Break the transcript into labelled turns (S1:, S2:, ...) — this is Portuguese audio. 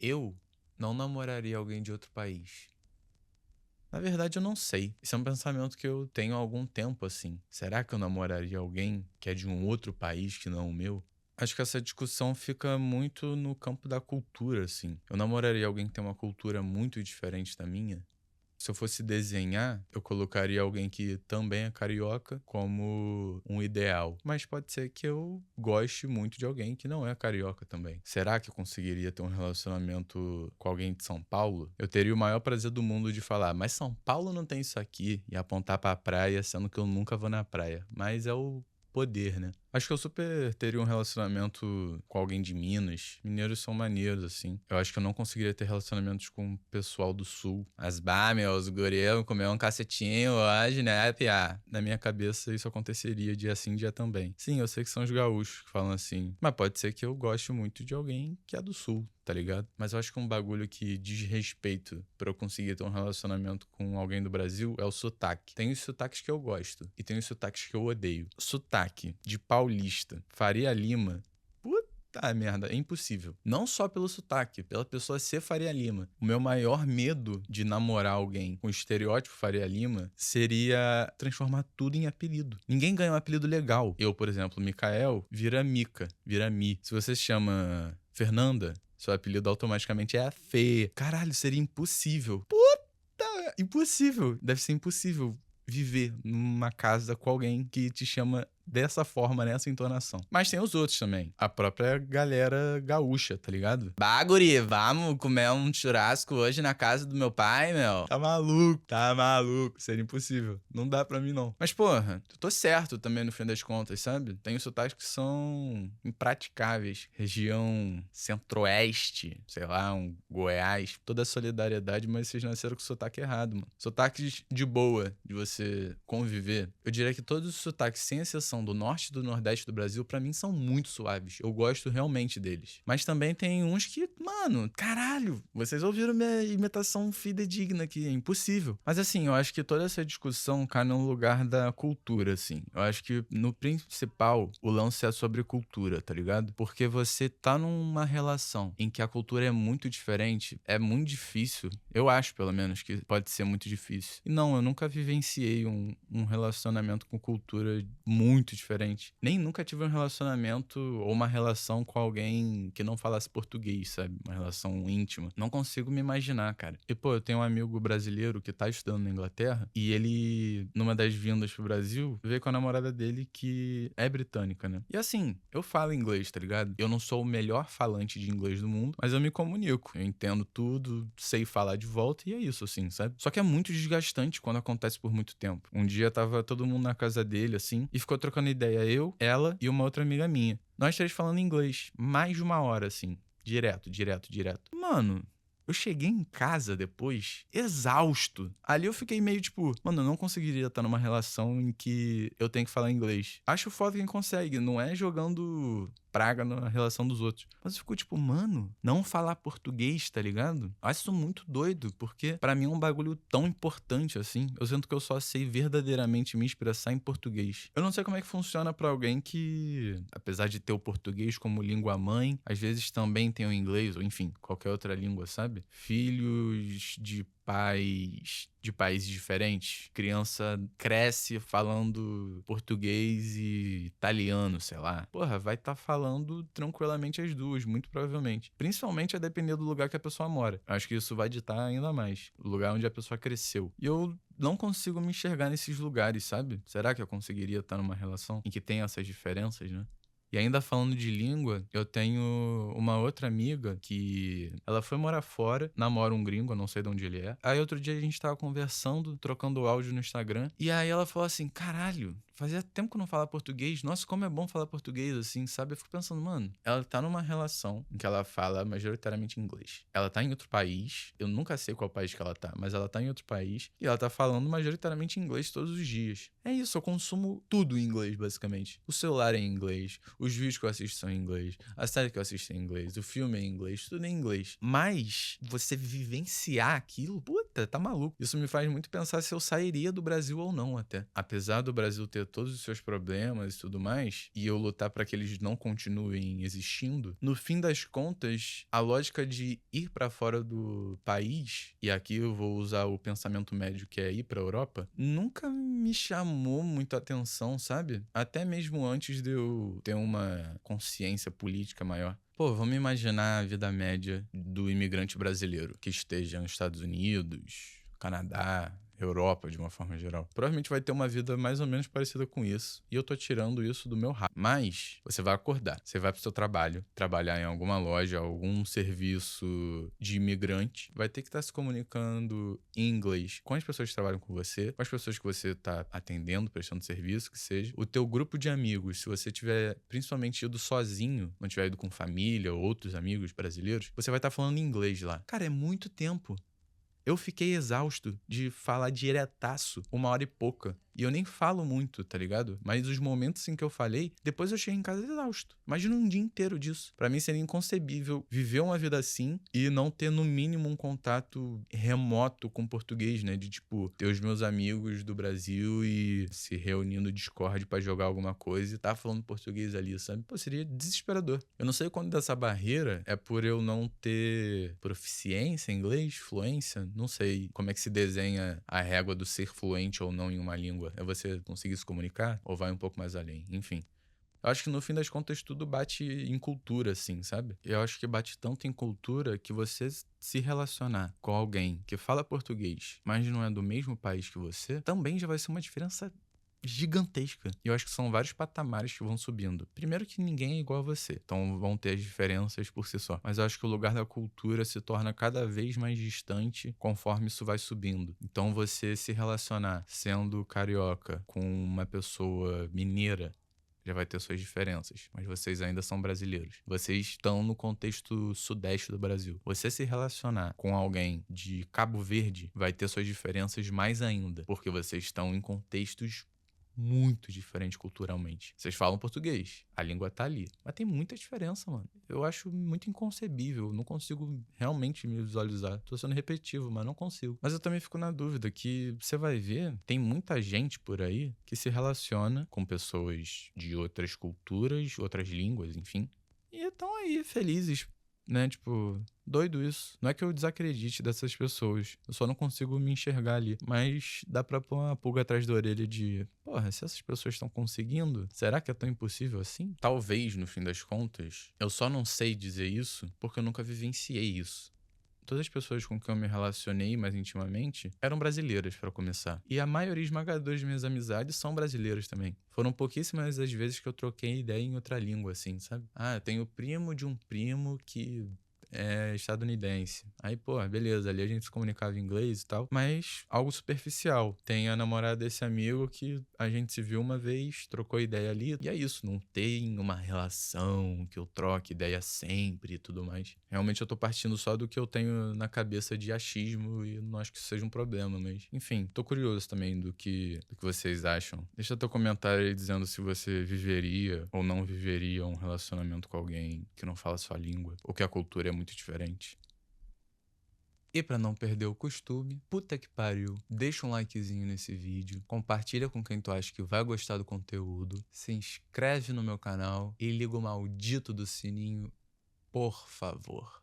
S1: Eu não namoraria alguém de outro país. Na verdade, eu não sei. Isso é um pensamento que eu tenho há algum tempo, assim. Será que eu namoraria alguém que é de um outro país que não o meu? Acho que essa discussão fica muito no campo da cultura, assim. Eu namoraria alguém que tem uma cultura muito diferente da minha? Se eu fosse desenhar, eu colocaria alguém que também é carioca como um ideal. Mas pode ser que eu goste muito de alguém que não é carioca também. Será que eu conseguiria ter um relacionamento com alguém de São Paulo? Eu teria o maior prazer do mundo de falar, mas São Paulo não tem isso aqui, e apontar pra praia, sendo que eu nunca vou na praia. Mas é o poder, né? Acho que eu super teria um relacionamento com alguém de Minas. Mineiros são maneiros, assim. Eu acho que eu não conseguiria ter relacionamentos com o pessoal do Sul. As os guriam comer um cacetinho hoje, né, piá? Na minha cabeça isso aconteceria dia sim, dia também. Sim, eu sei que são os gaúchos que falam assim. Mas pode ser que eu goste muito de alguém que é do Sul, tá ligado? Mas eu acho que um bagulho que diz respeito pra eu conseguir ter um relacionamento com alguém do Brasil é o sotaque. Tem os sotaques que eu gosto e tem os sotaques que eu odeio. Sotaque de paulista, Faria Lima. Puta merda, é impossível. Não só pelo sotaque, pela pessoa ser Faria Lima. O meu maior medo de namorar alguém com o estereótipo Faria Lima seria transformar tudo em apelido. Ninguém ganha um apelido legal. Eu, por exemplo, Mikael, vira Mica, vira Mi. Se você se chama Fernanda, seu apelido automaticamente é a Fê. Caralho, seria impossível. Puta, impossível. Deve ser impossível viver numa casa com alguém que te chama dessa forma, nessa entonação. Mas tem os outros também. A própria galera gaúcha, tá ligado? Bah, guri, vamos comer um churrasco hoje na casa do meu pai, meu. Tá maluco, tá maluco. Seria impossível. Não dá pra mim, não. Mas, porra, eu tô certo também no fim das contas, sabe? Tem os sotaques que são impraticáveis. Região centro-oeste, sei lá, um Goiás. Toda a solidariedade, mas vocês nasceram com o sotaque errado, mano. Sotaques de boa, de você conviver. Eu diria que todos os sotaques, sem exceção do norte e do nordeste do Brasil, pra mim são muito suaves. Eu gosto realmente deles. Mas também tem uns que, mano, caralho, vocês ouviram minha imitação fidedigna aqui, é impossível. Mas assim, eu acho que toda essa discussão cai no lugar da cultura, assim. Eu acho que no principal, o lance é sobre cultura, tá ligado? Porque você tá numa relação em que a cultura é muito diferente, é muito difícil. Eu acho, pelo menos, que pode ser muito difícil. E não, eu nunca vivenciei um relacionamento com cultura muito diferente. Nem nunca tive um relacionamento ou uma relação com alguém que não falasse português, sabe? Uma relação íntima. Não consigo me imaginar, cara. E, pô, eu tenho um amigo brasileiro que tá estudando na Inglaterra e ele, numa das vindas pro Brasil, veio com a namorada dele que é britânica, né? E assim, eu falo inglês, tá ligado? Eu não sou o melhor falante de inglês do mundo, mas eu me comunico. Eu entendo tudo, sei falar de volta e é isso, assim, sabe? Só que é muito desgastante quando acontece por muito tempo. Um dia tava todo mundo na casa dele, assim, e ficou trocando ideia eu, ela e uma outra amiga minha. Nós três falando inglês, mais de uma hora, assim. Direto, direto, direto. Mano, eu cheguei em casa depois, exausto. Ali eu fiquei meio tipo, mano, eu não conseguiria estar numa relação em que eu tenho que falar inglês. Acho foda quem consegue, não é jogando praga na relação dos outros. Mas eu fico tipo, mano, não falar português, tá ligado? Acho isso muito doido, porque pra mim é um bagulho tão importante assim. Eu sinto que eu só sei verdadeiramente me expressar em português. Eu não sei como é que funciona pra alguém que, apesar de ter o português como língua mãe, às vezes também tem o inglês, ou enfim, qualquer outra língua, sabe? Filhos de pais de países diferentes. Criança cresce falando português e italiano, sei lá. Porra, vai estar falando tranquilamente as duas, muito provavelmente. Principalmente a depender do lugar que a pessoa mora. Acho que isso vai ditar ainda mais. O lugar onde a pessoa cresceu. E eu não consigo me enxergar nesses lugares, sabe? Será que eu conseguiria estar numa relação em que tem essas diferenças, né? E ainda falando de língua, eu tenho uma outra amiga que ela foi morar fora, namora um gringo, eu não sei de onde ele é. Aí outro dia a gente tava conversando, trocando áudio no Instagram, e aí ela falou assim: caralho, fazia tempo que eu não falava português. Nossa, como é bom falar português assim, sabe? Eu fico pensando, mano, ela tá numa relação em que ela fala majoritariamente inglês. Ela tá em outro país, eu nunca sei qual país que ela tá, mas ela tá em outro país e ela tá falando majoritariamente inglês todos os dias. É isso, eu consumo tudo em inglês, basicamente. O celular é em inglês, os vídeos que eu assisto são em inglês, a série que eu assisto é em inglês, o filme é em inglês, tudo é em inglês. Mas você vivenciar aquilo, puta, tá maluco. Isso me faz muito pensar se eu sairia do Brasil ou não, até. Apesar do Brasil ter resolver todos os seus problemas e tudo mais, e eu lutar para que eles não continuem existindo, no fim das contas, a lógica de ir para fora do país, e aqui eu vou usar o pensamento médio que é ir para a Europa, nunca me chamou muito a atenção, sabe? Até mesmo antes de eu ter uma consciência política maior. Pô, vamos imaginar a vida média do imigrante brasileiro que esteja nos Estados Unidos, Canadá, Europa, de uma forma geral. Provavelmente vai ter uma vida mais ou menos parecida com isso. E eu tô tirando isso do meu rabo. Mas você vai acordar, você vai pro seu trabalho, trabalhar em alguma loja, algum serviço de imigrante, vai ter que estar se comunicando em inglês com as pessoas que trabalham com você, com as pessoas que você tá atendendo, prestando serviço, que seja. O teu grupo de amigos, se você tiver principalmente ido sozinho, não tiver ido com família ou outros amigos brasileiros, você vai estar falando inglês lá. Cara, é muito tempo. Eu fiquei exausto de falar diretaço 1 hora e pouca. E eu nem falo muito, tá ligado? Mas os momentos em que eu falei, depois eu cheguei em casa exausto. Imagina um dia inteiro disso. Pra mim seria inconcebível viver uma vida assim e não ter no mínimo um contato remoto com português, né? De tipo, ter os meus amigos do Brasil e se reunir no Discord pra jogar alguma coisa e tá falando português ali, sabe? Pô, seria desesperador. Eu não sei quando dessa barreira é por eu não ter proficiência em inglês, fluência, não sei como é que se desenha a régua do ser fluente ou não em uma língua. É você conseguir se comunicar ou vai um pouco mais além? Enfim. Eu acho que no fim das contas tudo bate em cultura, assim, sabe? Eu acho que bate tanto em cultura que você se relacionar com alguém que fala português, mas não é do mesmo país que você, também já vai ser uma diferença gigantesca. E eu acho que são vários patamares que vão subindo. Primeiro que ninguém é igual a você, então vão ter as diferenças por si só. Mas eu acho que o lugar da cultura se torna cada vez mais distante conforme isso vai subindo. Então você se relacionar sendo carioca com uma pessoa mineira já vai ter suas diferenças, mas vocês ainda são brasileiros. Vocês estão no contexto sudeste do Brasil. Você se relacionar com alguém de Cabo Verde vai ter suas diferenças mais ainda, porque vocês estão em contextos muito diferentes culturalmente. Vocês falam português, a língua tá ali, mas tem muita diferença, mano. Eu acho muito inconcebível, não consigo realmente me visualizar. Tô sendo repetitivo, mas não consigo. Mas eu também fico na dúvida que você vai ver, tem muita gente por aí que se relaciona com pessoas de outras culturas, outras línguas, enfim, e estão aí felizes, né? Tipo, doido isso. Não é que eu desacredite dessas pessoas. Eu só não consigo me enxergar ali. Mas dá pra pôr uma pulga atrás da orelha de... Porra, se essas pessoas estão conseguindo, será que é tão impossível assim? Talvez, no fim das contas, eu só não sei dizer isso porque eu nunca vivenciei isso. Todas as pessoas com quem eu me relacionei mais intimamente eram brasileiras, pra começar. E a maioria esmagadora de minhas amizades são brasileiras também. Foram pouquíssimas as vezes que eu troquei ideia em outra língua, assim, sabe? Ah, eu tenho primo de um primo que é estadunidense. Aí, pô, beleza, ali a gente se comunicava em inglês e tal, mas algo superficial. Tem a namorada desse amigo que a gente se viu uma vez, trocou ideia ali, e é isso, não tem uma relação que eu troque ideia sempre e tudo mais. Realmente eu tô partindo só do que eu tenho na cabeça de achismo e não acho que isso seja um problema, mas enfim, tô curioso também do que vocês acham. Deixa teu comentário aí dizendo se você viveria ou não viveria um relacionamento com alguém que não fala sua língua, ou que a cultura é muito diferente. E pra não perder o costume, puta que pariu, deixa um likezinho nesse vídeo, compartilha com quem tu acha que vai gostar do conteúdo, se inscreve no meu canal e liga o maldito do sininho, por favor.